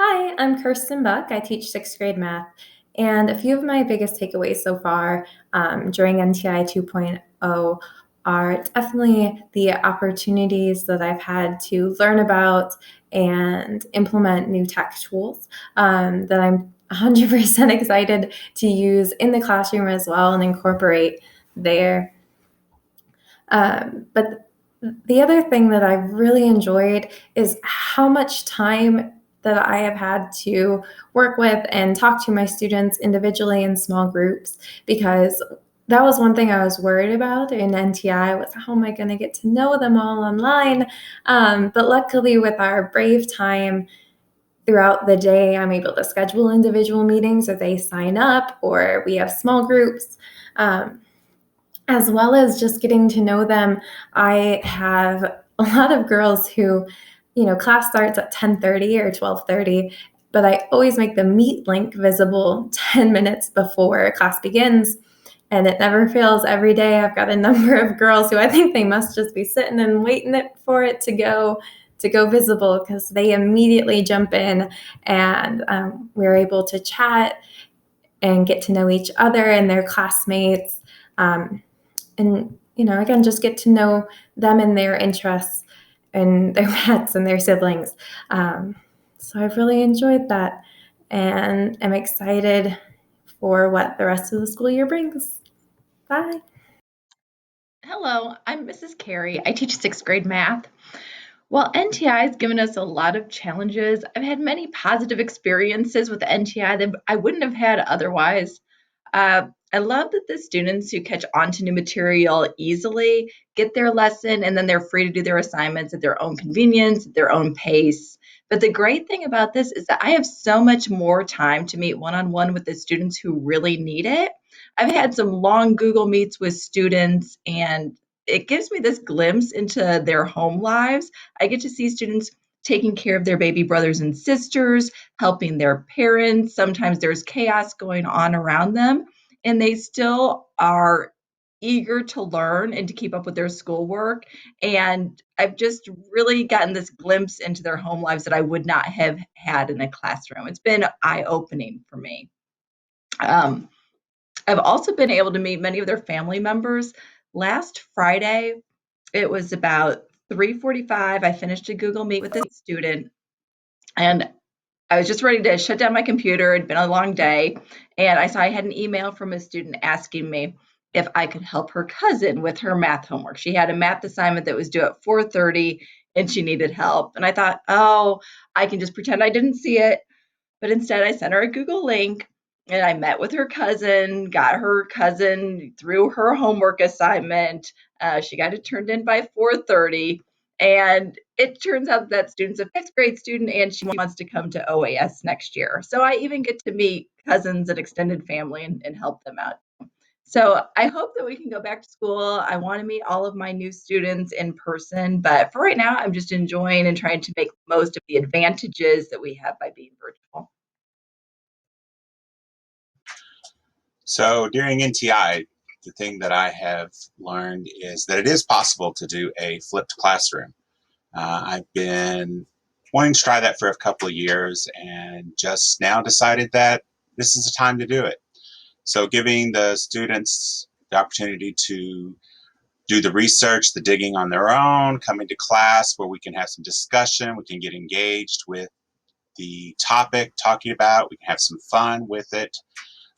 Hi, I'm Kirsten Buck. I teach sixth grade math. And a few of my biggest takeaways so far during NTI 2.0 are definitely the opportunities that I've had to learn about and implement new tech tools that I'm 100% excited to use in the classroom as well and incorporate there. But the other thing that I've really enjoyed is how much time that I have had to work with and talk to my students individually in small groups, because that was one thing I was worried about in NTI was how am I going to get to know them all online? But luckily, with our Brave time throughout the day, I'm able to schedule individual meetings or they sign up or we have small groups. As well as just getting to know them. I have a lot of girls who, class starts at 10:30 or 12:30, but I always make the meet link visible 10 minutes before class begins. And it never fails every day. I've got a number of girls who I think they must just be sitting and waiting for it to go visible because they immediately jump in and we're able to chat and get to know each other and their classmates. And again, just get to know them and their interests and their pets and their siblings. So I've really enjoyed that and am excited for what the rest of the school year brings. Bye. Hello, I'm Mrs. Carey. I teach sixth grade math. While NTI has given us a lot of challenges, I've had many positive experiences with NTI that I wouldn't have had otherwise. I love that the students who catch on to new material easily get their lesson and then they're free to do their assignments at their own convenience, at their own pace. But the great thing about this is that I have so much more time to meet one on one with the students who really need it. I've had some long Google Meets with students, and it gives me this glimpse into their home lives. I get to see students taking care of their baby brothers and sisters, helping their parents. Sometimes there's chaos going on around them, and they still are eager to learn and to keep up with their schoolwork. And I've just really gotten this glimpse into their home lives that I would not have had in a classroom. It's been eye opening for me. Um, I've also been able to meet many of their family members. Last Friday, it was about 3:45. I finished a Google Meet with a student, and I was just ready to shut down my computer. It'd been a long day, and I saw I had an email from a student asking me if I could help her cousin with her math homework. She had a math assignment that was due at 4:30 and she needed help. And I thought, "Oh, I can just pretend I didn't see it." But instead, I sent her a Google link and I met with her cousin, got her cousin through her homework assignment. She got it turned in by 4:30. And it turns out that student's a fifth grade student and she wants to come to OAS next year. So I even get to meet cousins and extended family and help them out. So I hope that we can go back to school. I want to meet all of my new students in person, but for right now, I'm just enjoying and trying to make the most of the advantages that we have by being virtual. So during NTI, the thing that I have learned is that it is possible to do a flipped classroom. I've been wanting to try that for a couple of years and just now decided that this is the time to do it. So giving the students the opportunity to do the research, the digging on their own, coming to class where we can have some discussion, we can get engaged with the topic talking about, we can have some fun with it,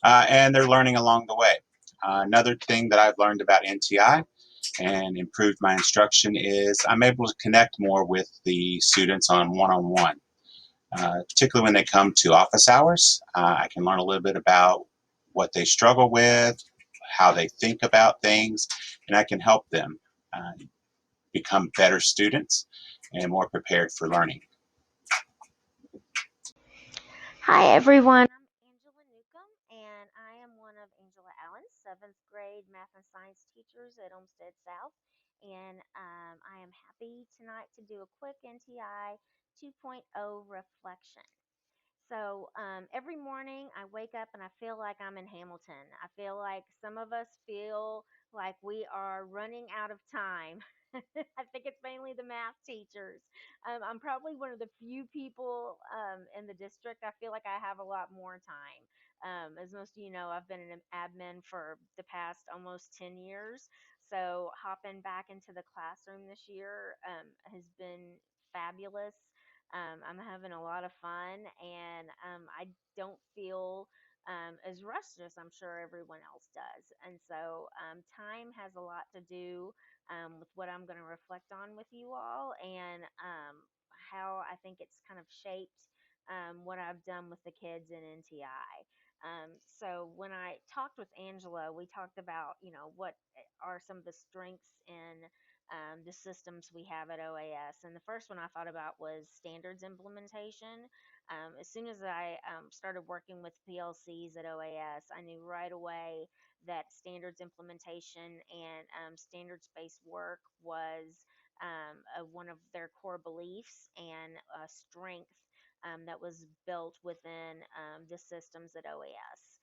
and they're learning along the way. Another thing that I've learned about NTI and improved my instruction is I'm able to connect more with the students on one-on-one, particularly when they come to office hours. I can learn a little bit about what they struggle with, how they think about things, and I can help them become better students and more prepared for learning. Hi, everyone. I'm Angela Newcomb, and I am one of Angela Allen's seventh grade math and science teachers at Olmsted South. And I am happy tonight to do a quick NTI 2.0 reflection. So every morning I wake up and I feel like I'm in Hamilton. I feel like some of us feel like we are running out of time. I think it's mainly the math teachers. I'm probably one of the few people in the district. I feel like I have a lot more time. As most of you know, I've been an admin for the past almost 10 years. So hopping back into the classroom this year has been fabulous. I'm having a lot of fun, and I don't feel as rushed as I'm sure everyone else does. And so time has a lot to do with what I'm going to reflect on with you all, and how I think it's kind of shaped what I've done with the kids in NTI. So when I talked with Angela, we talked about, what are some of the strengths in the systems we have at OAS. And the first one I thought about was standards implementation. As soon as I started working with PLCs at OAS, I knew right away that standards implementation and standards-based work was one of their core beliefs and a strength that was built within the systems at OAS.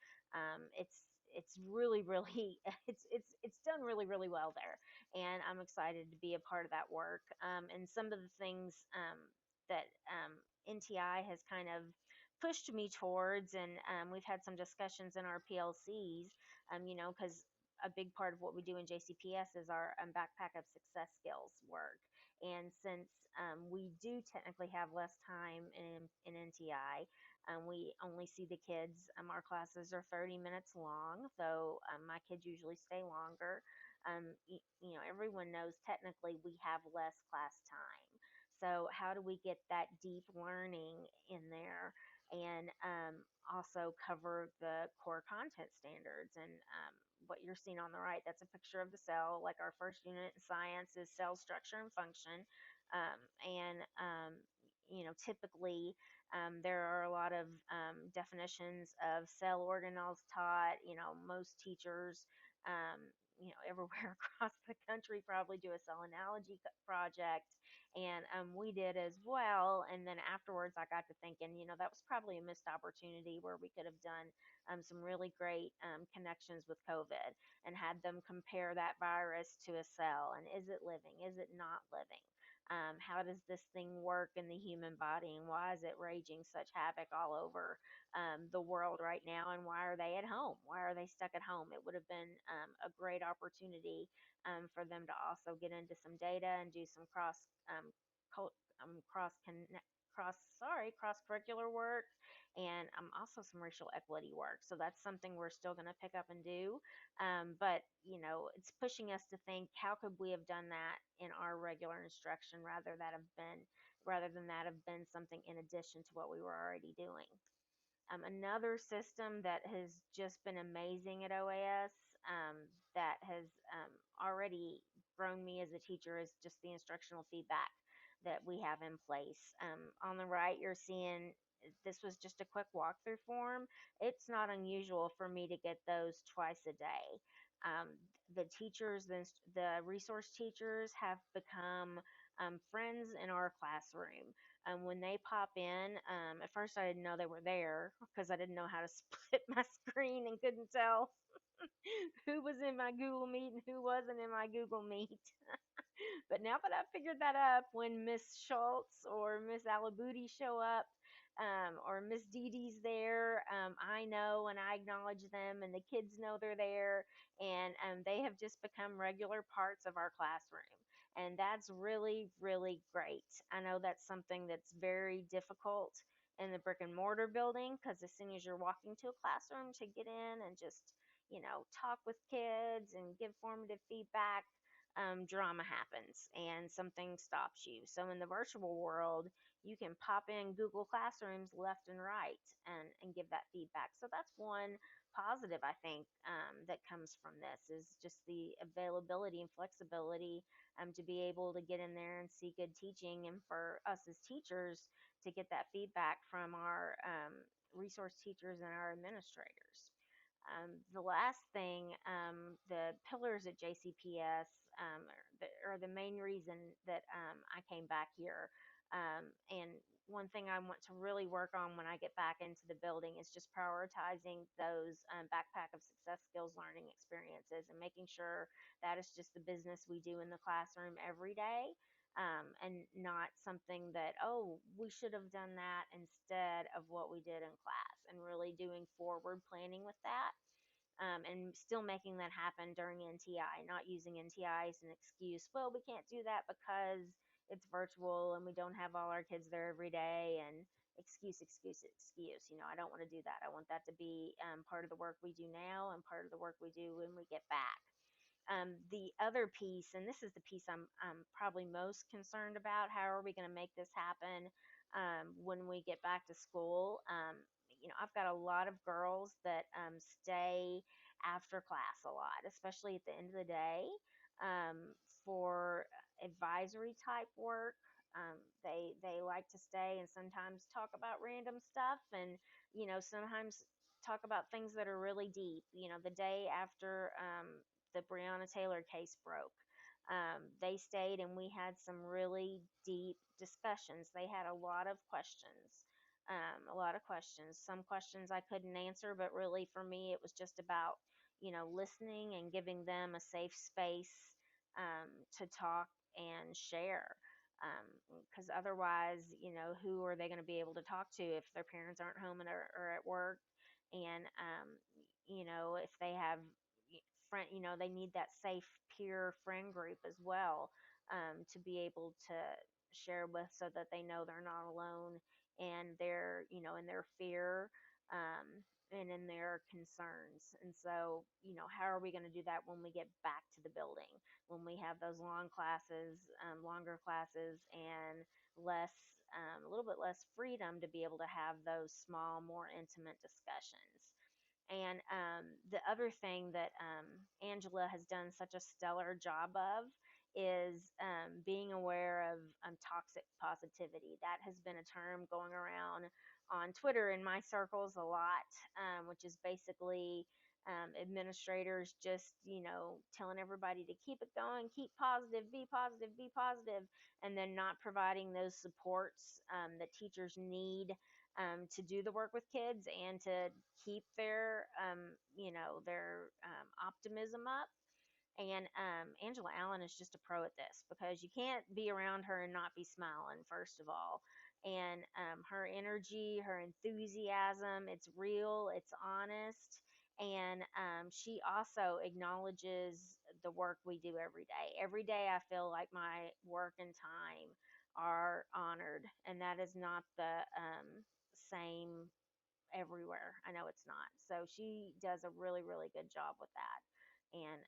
It's really really it's done really really well there, and I'm excited to be a part of that work. And some of the things that NTI has kind of pushed me towards, and we've had some discussions in our PLCs, because a big part of what we do in JCPS is our backpack of success skills work. And since we do technically have less time in NTI, we only see the kids. Our classes are 30 minutes long, though my kids usually stay longer. Everyone knows technically we have less class time. So how do we get that deep learning in there, and also cover the core content standards? And what you're seeing on the right, that's a picture of the cell. Like our first unit in science is cell structure and function. Typically there are a lot of definitions of cell organelles taught. Most teachers everywhere across the country probably do a cell analogy project, and we did as well. And then afterwards I got to thinking, that was probably a missed opportunity where we could have done some really great connections with COVID and had them compare that virus to a cell, and is it living, is it not living, how does this thing work in the human body, and why is it raging such havoc all over the world right now, and why are they at home, why are they stuck at home? It would have been a great opportunity for them to also get into some data and do some cross curricular work, and also some racial equity work. So that's something we're still going to pick up and do. But it's pushing us to think, how could we have done that in our regular instruction rather than that have been something in addition to what we were already doing. Another system that has just been amazing at OAS, that has already grown me as a teacher, is just the instructional feedback that we have in place. On the right, you're seeing this was just a quick walkthrough form. It's not unusual for me to get those twice a day. The teachers, the resource teachers, have become friends in our classroom. When they pop in, at first I didn't know they were there because I didn't know how to split my screen and couldn't tell who was in my Google Meet and who wasn't in my Google Meet. But now that I've figured that up, when Miss Schultz or Miss Alabuti show up, or Miss Dee Dee's there, I know and I acknowledge them, and the kids know they're there, and they have just become regular parts of our classroom. And that's really, really great. I know that's something that's very difficult in the brick and mortar building, because as soon as you're walking to a classroom to get in and just, talk with kids and give formative feedback, drama happens and something stops you. So in the virtual world, you can pop in Google Classrooms left and right, and give that feedback. So that's one positive, I think, that comes from this, is just the availability and flexibility to be able to get in there and see good teaching, and for us as teachers to get that feedback from our resource teachers and our administrators. The last thing, the pillars at JCPS are the main reason that I came back here. And one thing I want to really work on when I get back into the building is just prioritizing those backpack of success skills learning experiences and making sure that is just the business we do in the classroom every day, and not something that, oh, we should have done that instead of what we did in class, and really doing forward planning with that, and still making that happen during NTI, not using NTI as an excuse. Well, we can't do that because it's virtual and we don't have all our kids there every day, and excuse, excuse, excuse. I don't want to do that. I want that to be part of the work we do now and part of the work we do when we get back. The other piece, and this is the piece I'm probably most concerned about, how are we going to make this happen when we get back to school? I've got a lot of girls that stay after class a lot, especially at the end of the day, for advisory type work. They like to stay and sometimes talk about random stuff, and sometimes talk about things that are really deep. The day after the Breonna Taylor case broke, they stayed and we had some really deep discussions. They had a lot of questions. Some questions I couldn't answer, but really for me, it was just about, listening and giving them a safe space to talk and share. Because otherwise, who are they going to be able to talk to if their parents aren't home and are at work? And, if they have friend, they need that safe peer friend group as well, to be able to share with, so that they know they're not alone, and their in their fear, and in their concerns. And so, how are we going to do that when we get back to the building, when we have those longer classes, and a little bit less freedom to be able to have those small, more intimate discussions? And the other thing that Angela has done such a stellar job of is being aware of toxic positivity. That has been a term going around on Twitter in my circles a lot, which is basically administrators just, telling everybody to keep it going, keep positive, be positive, and then not providing those supports that teachers need to do the work with kids and to keep their optimism up. And Angela Allen is just a pro at this, because you can't be around her and not be smiling, first of all. And her energy, her enthusiasm, it's real, it's honest. And she also acknowledges the work we do every day. Every day I feel like my work and time are honored, and that is not the same everywhere. I know it's not. So she does a really, really good job with that. And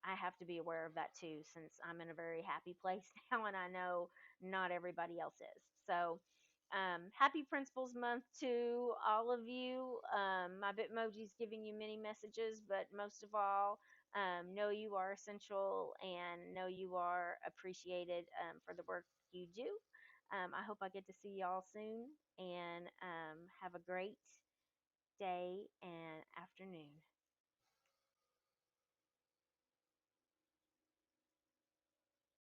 I have to be aware of that too, since I'm in a very happy place now, and I know not everybody else is. So happy Principals Month to all of you. My Bitmoji's giving you many messages, but most of all, know you are essential and know you are appreciated for the work you do. I hope I get to see y'all soon, and have a great day, and